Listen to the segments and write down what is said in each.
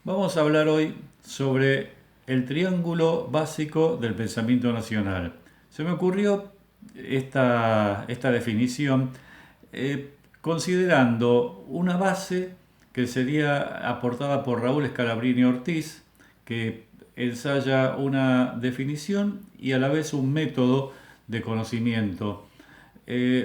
Vamos a hablar hoy sobre el triángulo básico del pensamiento nacional. Se me ocurrió esta definición considerando una base que sería aportada por Raúl Scalabrini Ortiz, que ensaya una definición y a la vez un método de conocimiento.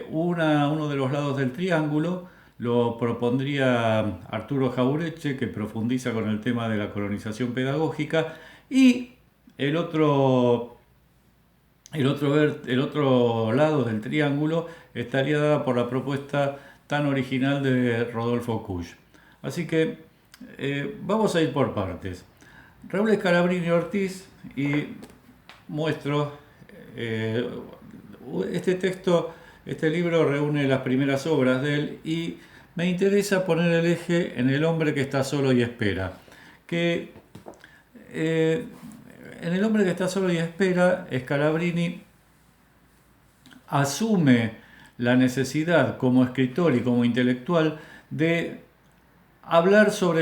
Uno de los lados del triángulo lo propondría Arturo Jauretche, que profundiza con el tema de la colonización pedagógica, y el otro, el otro lado del triángulo estaría dada por la propuesta tan original de Rodolfo Kusch. Así que vamos a ir por partes. Raúl Scalabrini Ortiz y muestro eh, este texto, este libro reúne las primeras obras de él y me interesa poner el eje en el hombre que está solo y espera. Que eh, en el hombre que está solo y espera, Scalabrini asume la necesidad como escritor y como intelectual de hablar sobre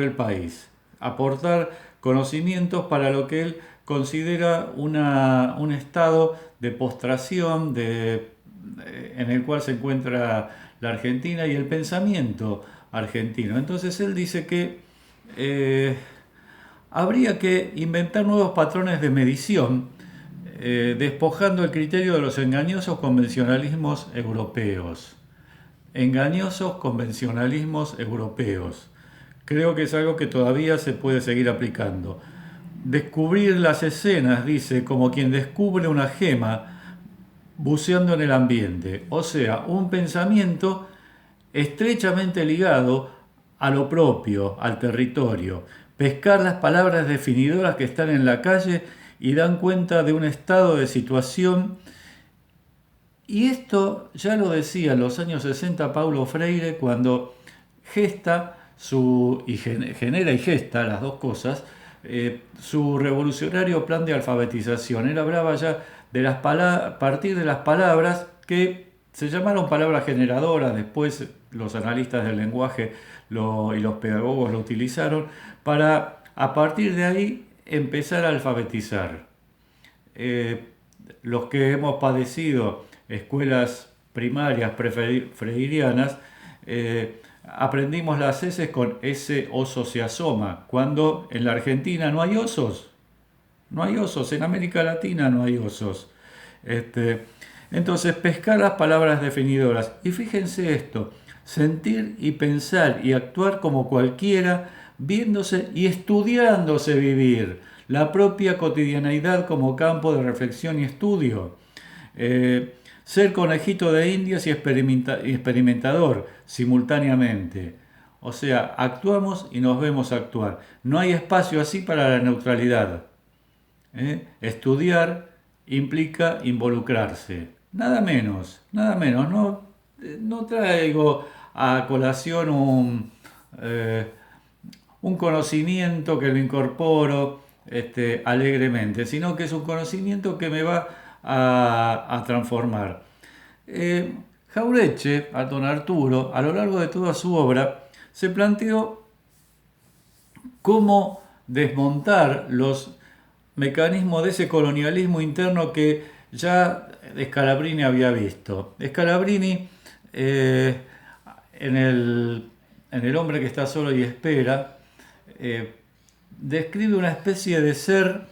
el país, aportar conocimientos para lo que él considera un estado de postración en el cual se encuentra la Argentina y el pensamiento argentino. Entonces él dice que eh, habría que inventar nuevos patrones de medición, despojando el criterio de los engañosos convencionalismos europeos. Engañosos convencionalismos europeos. Creo que es algo que todavía se puede seguir aplicando. Descubrir las escenas, dice, como quien descubre una gema buceando en el ambiente. O sea, un pensamiento estrechamente ligado a lo propio, al territorio. Pescar las palabras definidoras que están en la calle y dan cuenta de un estado de situación. Y esto ya lo decía en los años 60 Paulo Freire cuando gesta genera y gesta las dos cosas, su revolucionario plan de alfabetización. Él hablaba ya de a partir de las palabras que se llamaron palabras generadoras, después los analistas del lenguaje y los pedagogos lo utilizaron para a partir de ahí empezar a alfabetizar. Eh, los que hemos padecido escuelas primarias freirianas, aprendimos las heces con ese oso se asoma, cuando en la Argentina no hay osos, no hay osos, en América Latina no hay osos. Este, entonces, pescar las palabras definidoras. Y fíjense esto, sentir y pensar y actuar como cualquiera, viéndose y estudiándose vivir la propia cotidianeidad como campo de reflexión y estudio. Ser conejito de indias y experimentador simultáneamente. O sea, actuamos y nos vemos actuar. No hay espacio así para la neutralidad. Estudiar implica involucrarse. Nada menos, nada menos. No, no traigo a colación un conocimiento que lo incorporo alegremente, sino que es un conocimiento que me va a transformar. Eh, Jauretche, a don Arturo, a lo largo de toda su obra, se planteó cómo desmontar los mecanismos de ese colonialismo interno que ya Scalabrini había visto. Scalabrini, en en el hombre que está solo y espera, eh, describe una especie de ser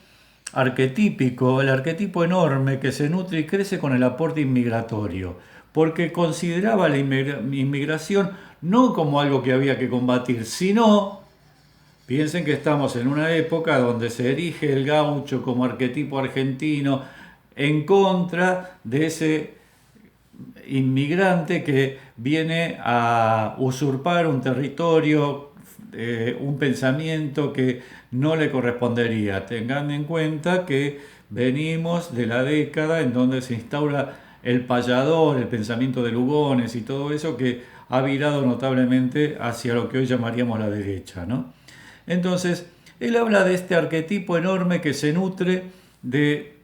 arquetípico, el arquetipo enorme que se nutre y crece con el aporte inmigratorio, porque consideraba la inmigración no como algo que había que combatir, sino, piensen que estamos en una época donde se erige el gaucho como arquetipo argentino en contra de ese inmigrante que viene a usurpar un territorio, un pensamiento que no le correspondería. Tengan en cuenta que venimos de la década en donde se instaura el payador, el pensamiento de Lugones y todo eso que ha virado notablemente hacia lo que hoy llamaríamos la derecha, ¿no? Entonces, él habla de este arquetipo enorme que se nutre de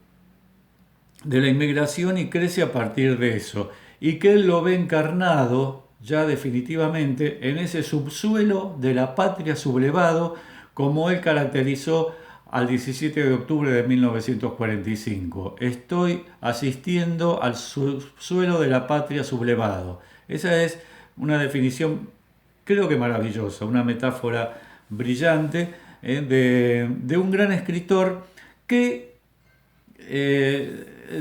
la inmigración y crece a partir de eso, y que él lo ve encarnado ya definitivamente en ese subsuelo de la patria sublevado, como él caracterizó al 17 de octubre de 1945. Estoy asistiendo al subsuelo de la patria sublevado. Esa es una definición, creo que maravillosa, una metáfora brillante de un gran escritor que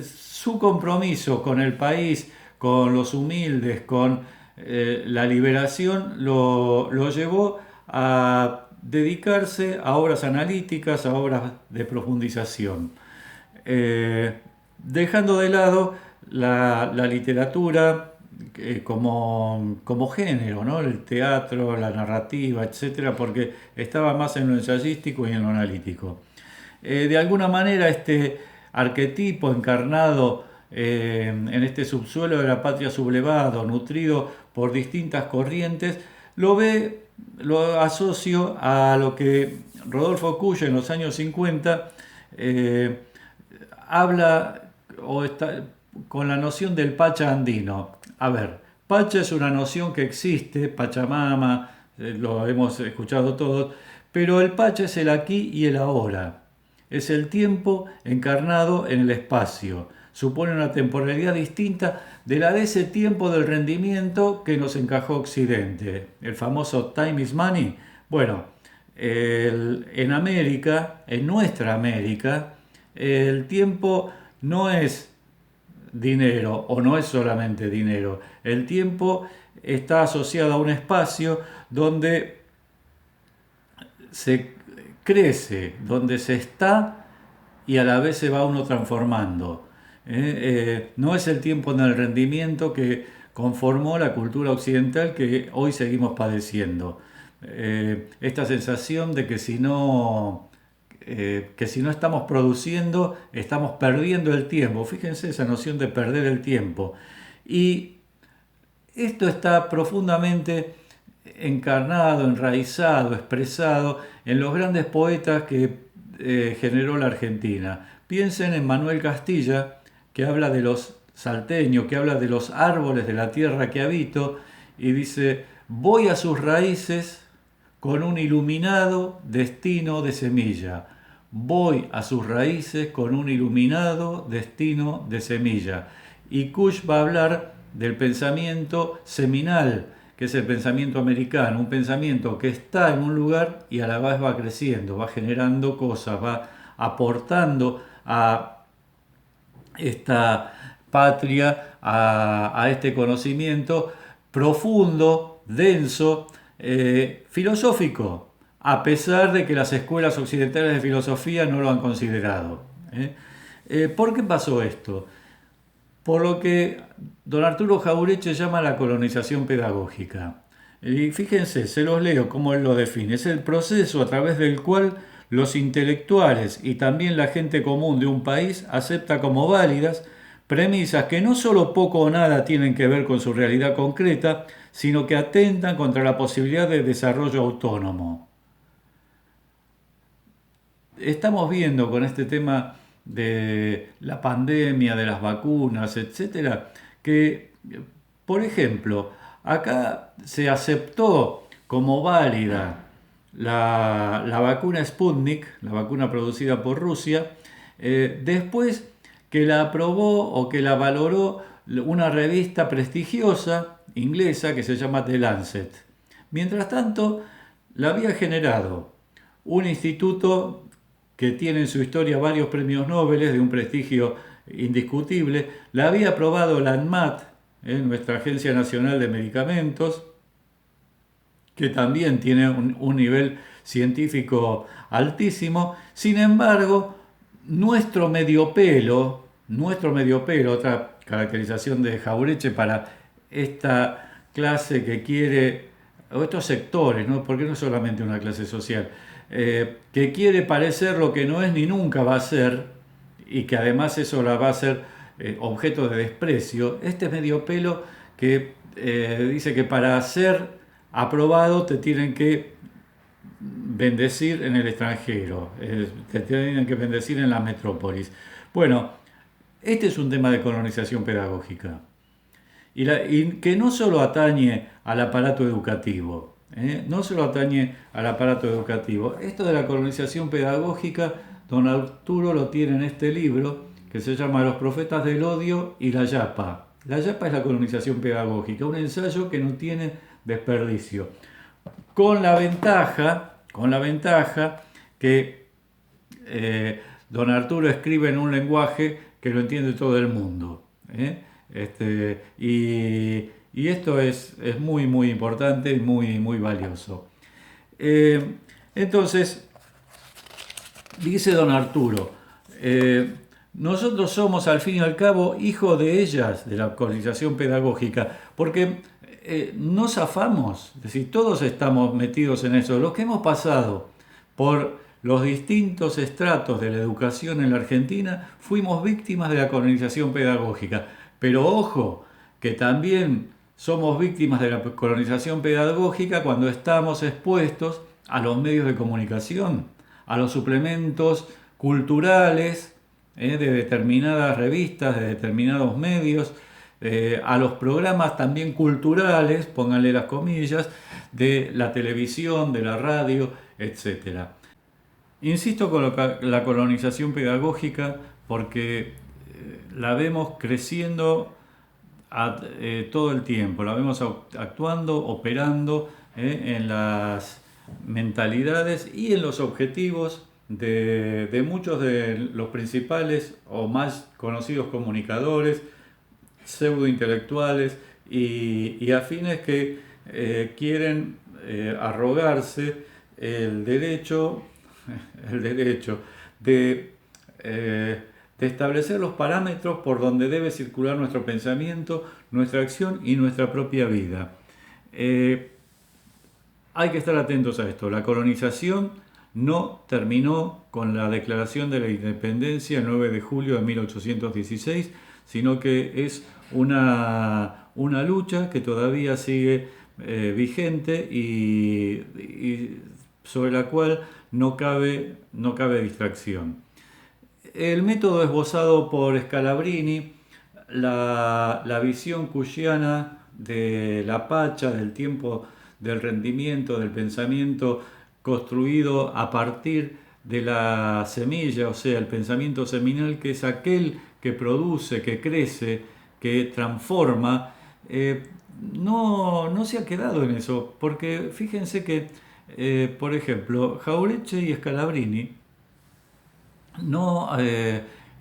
su compromiso con el país, con los humildes, con la liberación, lo llevó a dedicarse a obras analíticas, a obras de profundización, dejando de lado la literatura como género, ¿no? El teatro, la narrativa, etcétera, porque estaba más en lo ensayístico y en lo analítico. De alguna manera este arquetipo encarnado en este subsuelo de la patria sublevado, nutrido por distintas corrientes, lo asocio a lo que Rodolfo Cuyo en los años 50 eh, habla o está con la noción del Pacha andino. A ver, Pacha es una noción que existe, Pachamama, lo hemos escuchado todos, pero el Pacha es el aquí y el ahora. Es el tiempo encarnado en el espacio. Supone una temporalidad distinta de la de ese tiempo del rendimiento que nos encajó Occidente. El famoso time is money. Bueno, en América, en nuestra América, el tiempo no es dinero o no es solamente dinero. El tiempo está asociado a un espacio donde se crece, donde se está y a la vez se va uno transformando. No es el tiempo en el rendimiento que conformó la cultura occidental que hoy seguimos padeciendo. Esta sensación de que si no estamos produciendo, estamos perdiendo el tiempo. Fíjense esa noción de perder el tiempo. Y esto está profundamente encarnado, enraizado, expresado en los grandes poetas que generó la Argentina. Piensen en Manuel Castilla, que habla de los salteños, que habla de los árboles de la tierra que habito, y dice, voy a sus raíces con un iluminado destino de semilla. Voy a sus raíces con un iluminado destino de semilla. Y Kush va a hablar del pensamiento seminal, que es el pensamiento americano, un pensamiento que está en un lugar y a la vez va creciendo, va generando cosas, va aportando a esta patria, a este conocimiento profundo, denso, filosófico, a pesar de que las escuelas occidentales de filosofía no lo han considerado. ¿Por qué pasó esto? Por lo que don Arturo Jauretche llama la colonización pedagógica. Y fíjense, se los leo como él lo define. Es el proceso a través del cual los intelectuales y también la gente común de un país acepta como válidas premisas que no solo poco o nada tienen que ver con su realidad concreta, sino que atentan contra la posibilidad de desarrollo autónomo. Estamos viendo con este tema de la pandemia, de las vacunas, etcétera, que, por ejemplo, acá se aceptó como válida la vacuna Sputnik, la vacuna producida por Rusia, después que la aprobó o que la valoró una revista prestigiosa inglesa que se llama The Lancet. Mientras tanto, la había generado un instituto que tiene en su historia varios premios Nobel de un prestigio indiscutible, la había aprobado la ANMAT, nuestra Agencia Nacional de Medicamentos, que también tiene un nivel científico altísimo. Sin embargo, nuestro medio pelo, otra caracterización de Jauretche para esta clase que quiere, o estos sectores, ¿no? Porque no es solamente una clase social, que quiere parecer lo que no es ni nunca va a ser, y que además eso la va a ser objeto de desprecio. Este medio pelo que dice que para ser aprobado te tienen que bendecir en el extranjero, te tienen que bendecir en la metrópolis. Bueno, este es un tema de colonización pedagógica. y que no solo atañe al aparato educativo, no solo atañe al aparato educativo. Esto de la colonización pedagógica, don Arturo lo tiene en este libro que se llama Los profetas del odio y la yapa. La yapa es la colonización pedagógica, un ensayo que no tiene desperdicio, con la ventaja que don Arturo escribe en un lenguaje que lo entiende todo el mundo. Y esto es muy, muy importante y muy, muy valioso. Entonces, dice don Arturo, nosotros somos al fin y al cabo hijos de ellas, de la colonización pedagógica, porque no zafamos, es decir, todos estamos metidos en eso. Los que hemos pasado por los distintos estratos de la educación en la Argentina fuimos víctimas de la colonización pedagógica. Pero ojo, que también somos víctimas de la colonización pedagógica cuando estamos expuestos a los medios de comunicación, a los suplementos culturales de determinadas revistas, de determinados medios, a los programas también culturales, pónganle las comillas, de la televisión, de la radio, etcétera. Insisto con la colonización pedagógica porque la vemos creciendo todo el tiempo, la vemos actuando, operando en las mentalidades y en los objetivos de muchos de los principales o más conocidos comunicadores, pseudointelectuales y afines que quieren arrogarse el derecho de, de establecer los parámetros por donde debe circular nuestro pensamiento, nuestra acción y nuestra propia vida. Hay que estar atentos a esto. La colonización no terminó con la declaración de la independencia el 9 de julio de 1816, sino que es una lucha que todavía sigue vigente y sobre la cual no cabe distracción. El método esbozado por Scalabrini, la visión cushiana de la Pacha, del tiempo del rendimiento, del pensamiento construido a partir de la semilla, o sea, el pensamiento seminal, que es aquel que produce, que crece, que transforma, no se ha quedado en eso, porque fíjense que, por ejemplo, Jauretche y Scalabrini, no,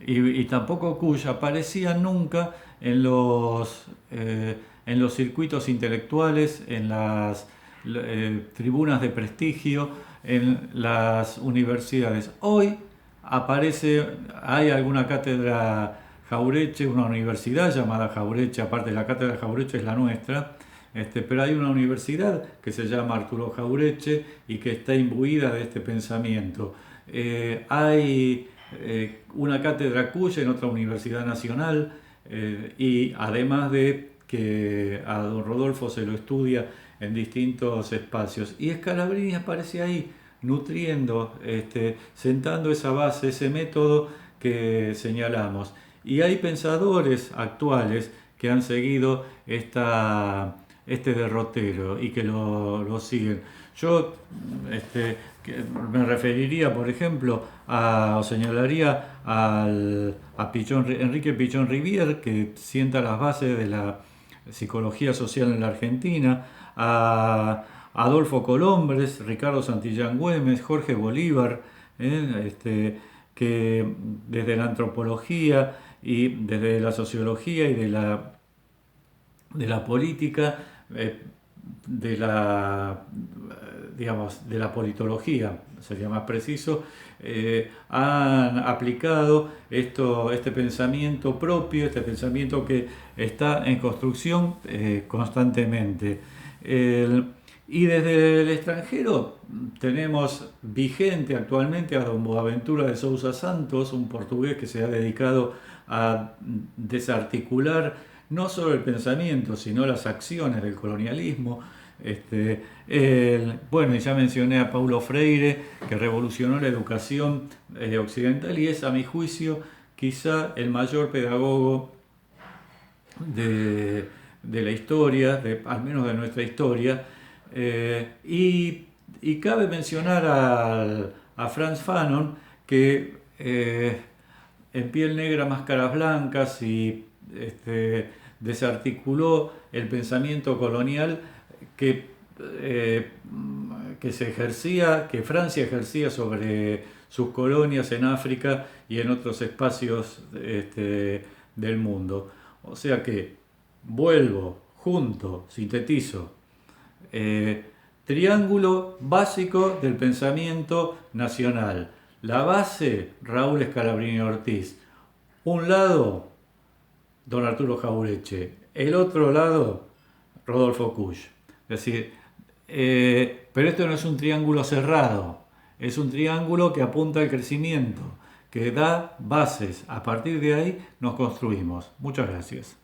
y tampoco Cush aparecían nunca en los circuitos intelectuales, en las tribunas de prestigio, en las universidades. Hoy hay alguna cátedra Jauretche, una universidad llamada Jauretche, aparte de la cátedra Jauretche es la nuestra, pero hay una universidad que se llama Arturo Jauretche y que está imbuida de este pensamiento. Hay una cátedra Cuya en otra universidad nacional y además de que a don Rodolfo se lo estudia en distintos espacios. Y Scalabrini aparece ahí, nutriendo, sentando esa base, ese método que señalamos. Y hay pensadores actuales que han seguido este derrotero y que lo siguen. Yo me referiría, por ejemplo, o señalaría a Enrique Pichón Rivière, que sienta las bases de la psicología social en la Argentina, a Adolfo Colombres, Ricardo Santillán Güemes, Jorge Bolívar, que desde la antropología y desde la sociología y de la política, de la politología, sería más preciso, han aplicado este pensamiento propio, este pensamiento que está en construcción constantemente. Y desde el extranjero tenemos vigente actualmente a don Boaventura de Sousa Santos, un portugués que se ha dedicado a desarticular no solo el pensamiento, sino las acciones del colonialismo. Bueno, y ya mencioné a Paulo Freire, que revolucionó la educación occidental y es, a mi juicio, quizá el mayor pedagogo de la historia, al menos de nuestra historia, y cabe mencionar a Frantz Fanon, que en Piel Negra, Máscaras Blancas y desarticuló el pensamiento colonial que, eh, que se ejercía, que Francia ejercía sobre sus colonias en África y en otros espacios del mundo. O sea que vuelvo, junto, sintetizo. eh, Triángulo básico del pensamiento nacional. La base, Raúl Scalabrini Ortiz. Un lado, don Arturo Jaureche. El otro lado, Rodolfo Kusch. Es decir, pero esto no es un triángulo cerrado, es un triángulo que apunta al crecimiento, que da bases. A partir de ahí nos construimos. Muchas gracias.